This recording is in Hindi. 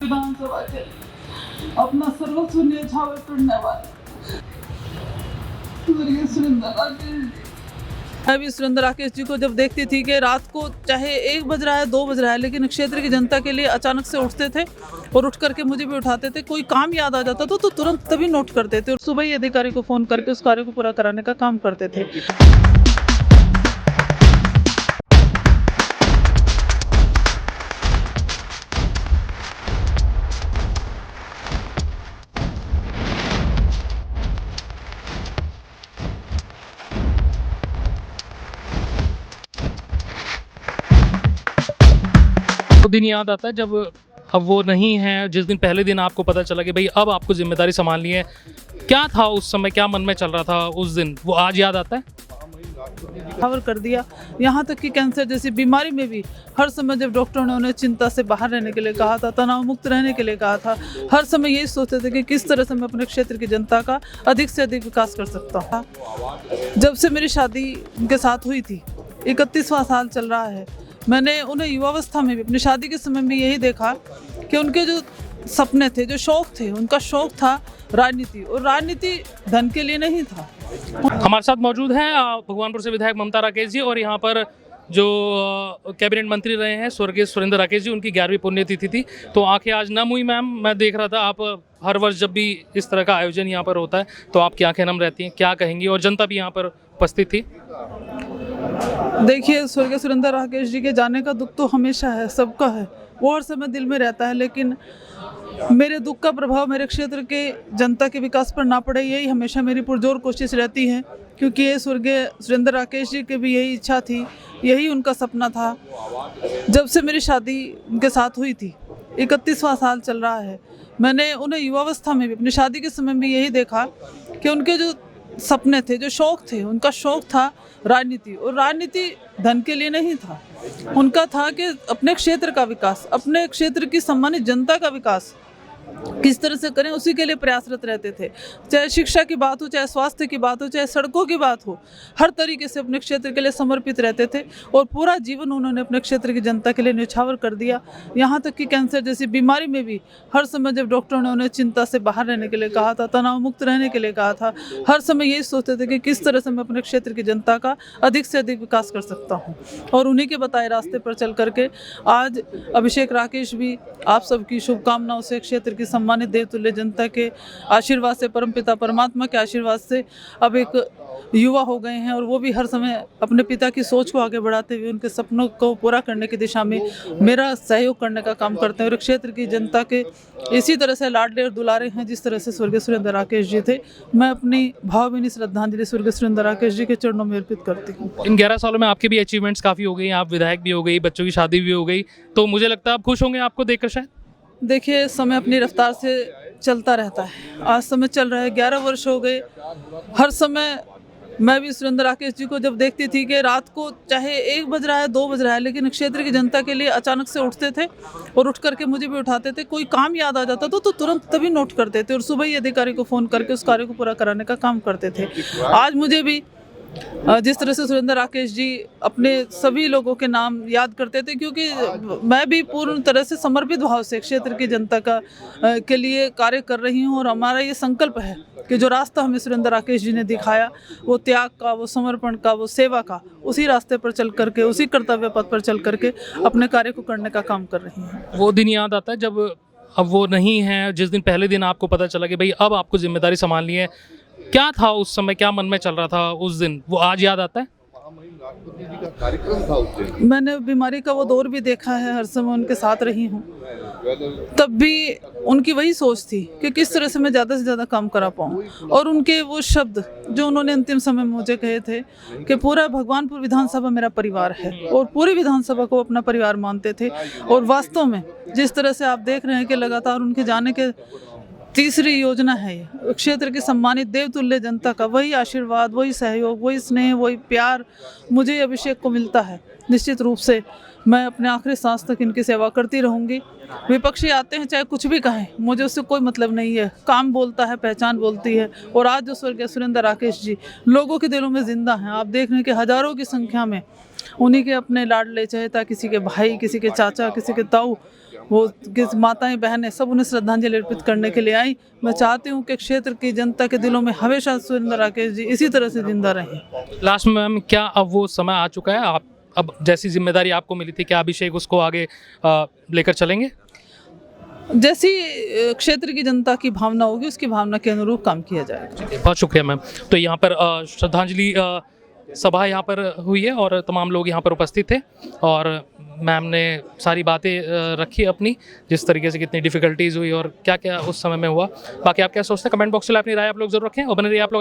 विधानसभा के अपना सर्वस्व न्यौछावर करने वाले स्वर्गीय सुरेंद्र राकेश जी। मैं भी सुरेंद्र राकेश जी को जब देखती थी कि रात को चाहे 1 बज रहा है 2 बज रहा है, लेकिन क्षेत्र की जनता के लिए अचानक से उठते थे और उठ करके मुझे भी उठाते थे। कोई काम याद आ जाता तो तुरंत तभी नोट करते थे और सुबह ही अधिकारी को फ़ोन करके उस कार्य को पूरा कराने का काम करते थे। वो दिन याद आता है जब अब वो नहीं है, जिस दिन पहले दिन आपको पता चला कि भाई अब आपको जिम्मेदारी संभालनी है, क्या था उस समय, क्या मन में चल रहा था उस दिन, वो आज याद आता है? कवर कर दिया। यहाँ तक कि कैंसर जैसी बीमारी में भी हर समय जब डॉक्टरों ने उन्हें चिंता से बाहर रहने के लिए कहा था, तनाव मुक्त रहने के लिए कहा था, हर समय यही सोचते थे कि किस तरह से मैं अपने क्षेत्र की जनता का अधिक से अधिक विकास कर सकता हूँ। जब से मेरी शादी उनके साथ हुई थी, 31वां साल चल रहा है, मैंने उन्हें युवावस्था में भी, अपनी शादी के समय भी यही देखा कि उनके जो सपने थे, जो शौक थे, उनका शौक था राजनीति, और राजनीति धन के लिए नहीं था। हमारे साथ मौजूद हैं भगवानपुर से विधायक ममता राकेश जी, और यहाँ पर जो कैबिनेट मंत्री रहे हैं स्वर्गीय सुरेंद्र राकेश जी, उनकी 11वीं पुण्यतिथि थी, तो आंखें आज नम हुई। मैम, मैं देख रहा था आप हर वर्ष जब भी इस तरह का आयोजन यहाँ पर होता है तो आपकी आंखें नम रहती हैं, क्या कहेंगी? और जनता भी यहाँ पर उपस्थित थी। देखिए, स्वर्गीय सुरेंद्र राकेश जी के जाने का दुख तो हमेशा है, सबका है, वो हर समय दिल में रहता है, लेकिन मेरे दुख का प्रभाव मेरे क्षेत्र के जनता के विकास पर ना पड़े, यही हमेशा मेरी पुरजोर कोशिश रहती है, क्योंकि ये स्वर्गीय सुरेंद्र राकेश जी की भी यही इच्छा थी, यही उनका सपना था। जब से मेरी शादी उनके साथ हुई थी, 31वां साल चल रहा है, मैंने उन्हें युवावस्था में भी, अपनी शादी के समय भी यही देखा कि उनके जो सपने थे, जो शौक थे, उनका शौक था राजनीति, और राजनीति धन के लिए नहीं था। उनका था कि अपने क्षेत्र का विकास, अपने क्षेत्र की सम्मानित जनता का विकास किस तरह से करें, उसी के लिए प्रयासरत रहते थे। चाहे शिक्षा की बात हो, चाहे स्वास्थ्य की बात हो, चाहे सड़कों की बात हो, हर तरीके से अपने क्षेत्र के लिए समर्पित रहते थे और पूरा जीवन उन्होंने अपने क्षेत्र की जनता के लिए न्यौछावर कर दिया। यहाँ तक कि कैंसर जैसी बीमारी में भी हर समय जब डॉक्टरों ने उन्हें चिंता से बाहर रहने के लिए कहा था, तनाव मुक्त रहने के लिए कहा था, हर समय यही सोचते थे कि किस तरह से मैं अपने क्षेत्र की जनता का अधिक से अधिक विकास कर सकता हूँ। और उन्हीं के बताए रास्ते पर चल करके आज अभिषेक राकेश भी आप सबकी शुभकामनाओं से, क्षेत्र की सम्मानित देवतुल्य जनता के आशीर्वाद से, परमपिता परमात्मा के आशीर्वाद से अब एक युवा हो गए हैं, और वो भी हर समय अपने पिता की सोच को आगे बढ़ाते हुए उनके सपनों को पूरा करने की दिशा में मेरा सहयोग करने का काम करते हैं। और क्षेत्र की जनता के इसी तरह से लाडले और दुलारे हैं जिस तरह से स्वर्गीय सुरेंद्र राकेश जी थे। मैं अपनी भावभीनी श्रद्धांजलि स्वर्गीय सुरेंद्र राकेश जी के चरणों में अर्पित करती हूँ। इन 11 सालों में आपके भी अचीवमेंट्स काफ़ी हो गई, आप विधायक भी हो गई, बच्चों की शादी भी हो गई, तो मुझे लगता है आप खुश होंगे आपको देखकर शायद। देखिए, समय अपनी रफ्तार से चलता रहता है। आज समय चल रहा है, 11 वर्ष हो गए। हर समय मैं भी सुरेंद्र राकेश जी को जब देखती थी कि रात को चाहे 1 बज रहा है 2 बज रहा है, लेकिन क्षेत्र की जनता के लिए अचानक से उठते थे और उठ करके मुझे भी उठाते थे। कोई काम याद आ जाता तो तुरंत तभी नोट करते थे और सुबह ही अधिकारी को फ़ोन करके उस कार्य को पूरा कराने का काम करते थे। आज मुझे भी जिस तरह से सुरेंद्र राकेश जी अपने सभी लोगों के नाम याद करते थे, क्योंकि मैं भी पूर्ण तरह से समर्पित भाव से क्षेत्र की जनता का के लिए कार्य कर रही हूं, और हमारा ये संकल्प है कि जो रास्ता हमें सुरेंद्र राकेश जी ने दिखाया, वो त्याग का, वो समर्पण का, वो सेवा का, उसी रास्ते पर चल करके, उसी कर्तव्य पथ पर चल करके अपने कार्य को करने का काम कर रही हैं। वो दिन याद आता है जब अब वो नहीं है, जिस दिन पहले दिन आपको पता चला कि भाई अब आपको जिम्मेदारी संभालनी है, क्या था उस समय, क्या मन में चल रहा था उस दिन, वो आज याद आता है? कार्यक्रम था उस दिन। मैंने बीमारी का वो दौर भी देखा है, हर समय उनके साथ रही हूँ, तब भी उनकी वही सोच थी कि किस तरह से मैं ज़्यादा से ज़्यादा काम करा पाऊँ। और उनके वो शब्द जो उन्होंने अंतिम समय में मुझे कहे थे कि पूरा भगवानपुर विधानसभा मेरा परिवार है, और पूरी विधानसभा को अपना परिवार मानते थे। और वास्तव में जिस तरह से आप देख रहे हैं कि लगातार उनके जाने के तीसरी योजना है ये, क्षेत्र की सम्मानित देवतुल्य जनता का वही आशीर्वाद, वही सहयोग, वही स्नेह, वही प्यार मुझे अभिषेक को मिलता है। निश्चित रूप से मैं अपने आखिरी सांस तक इनकी सेवा करती रहूँगी। विपक्षी आते हैं चाहे कुछ भी कहें, मुझे उससे कोई मतलब नहीं है। काम बोलता है, पहचान बोलती है। और आज जो स्वर्गीय सुरेंद्र राकेश जी लोगों के दिलों में जिंदा हैं। आप देख रहे हैं कि हजारों की संख्या में उन्हीं के अपने लाडले चहेता, किसी के भाई, किसी के चाचा, किसी के ताऊ, वो किस माताएं बहनें सब उन्हें श्रद्धांजलि अर्पित करने के लिए आई। मैं चाहती हूँ कि क्षेत्र की जनता के दिलों में हमेशा सुरेंद्र राकेश जी इसी तरह से जिंदा रहें। लास्ट में मैम, क्या अब वो समय आ चुका है, आप अब जैसी जिम्मेदारी आपको मिली थी, क्या अभिषेक उसको आगे लेकर चलेंगे? जैसी क्षेत्र की जनता की भावना होगी उसकी भावना के अनुरूप काम किया जाएगा। बहुत शुक्रिया मैम। तो यहाँ पर श्रद्धांजलि सभा यहाँ पर हुई है और तमाम लोग यहाँ पर उपस्थित थे और मैम ने सारी बातें रखी अपनी, जिस तरीके से कितनी डिफिकल्टीज़ हुई और क्या क्या उस समय में हुआ। बाकी आप क्या सोचते हैं कमेंट बॉक्स में अपनी राय आप लोग जरूर रखें और बने रहिए आप लोग